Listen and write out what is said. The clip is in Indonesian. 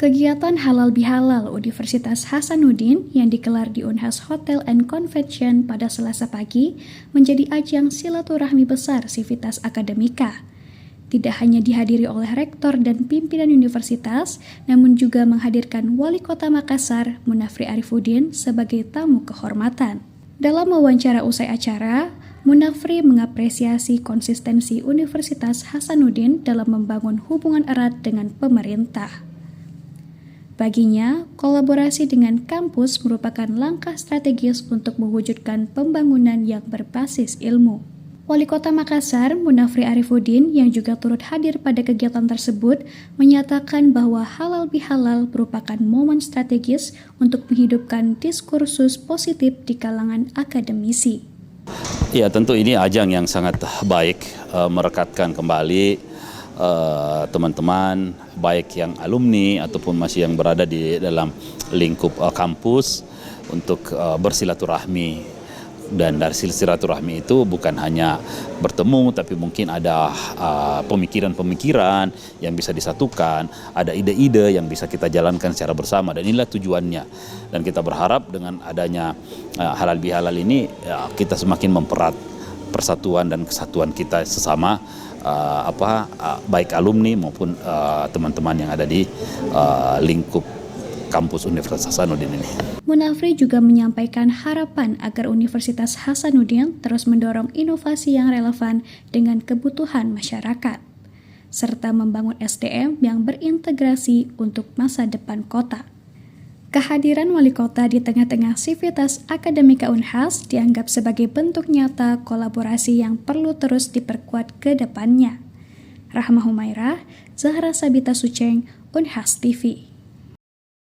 Kegiatan Halal Bihalal Universitas Hasanuddin yang digelar di Unhas Hotel and Convention pada Selasa pagi menjadi ajang silaturahmi besar Civitas Akademika. Tidak hanya dihadiri oleh rektor dan pimpinan universitas, namun juga menghadirkan Wali Kota Makassar, Munafri Arifuddin, sebagai tamu kehormatan. Dalam wawancara usai acara, Munafri mengapresiasi konsistensi Universitas Hasanuddin dalam membangun hubungan erat dengan pemerintah. Baginya, kolaborasi dengan kampus merupakan langkah strategis untuk mewujudkan pembangunan yang berbasis ilmu. Wali Kota Makassar, Munafri Arifuddin, yang juga turut hadir pada kegiatan tersebut, menyatakan bahwa halal bihalal merupakan momen strategis untuk menghidupkan diskursus positif di kalangan akademisi. Ya, tentu ini ajang yang sangat baik, merekatkan kembali teman-teman baik yang alumni ataupun masih yang berada di dalam lingkup kampus untuk bersilaturahmi. Dan dari silaturahmi itu bukan hanya bertemu, tapi mungkin ada pemikiran-pemikiran yang bisa disatukan, ada ide-ide yang bisa kita jalankan secara bersama, dan inilah tujuannya. Dan kita berharap dengan adanya halal bihalal ini kita semakin mempererat persatuan dan kesatuan kita sesama, baik alumni maupun teman-teman yang ada di lingkup kampus Universitas Hasanuddin ini. Munafri juga menyampaikan harapan agar Universitas Hasanuddin terus mendorong inovasi yang relevan dengan kebutuhan masyarakat, serta membangun SDM yang berintegrasi untuk masa depan kota. Kehadiran wali kota di tengah-tengah Civitas Akademika Unhas dianggap sebagai bentuk nyata kolaborasi yang perlu terus diperkuat ke depannya. Rahma Humairah, Zahra Sabita Suceng, Unhas TV.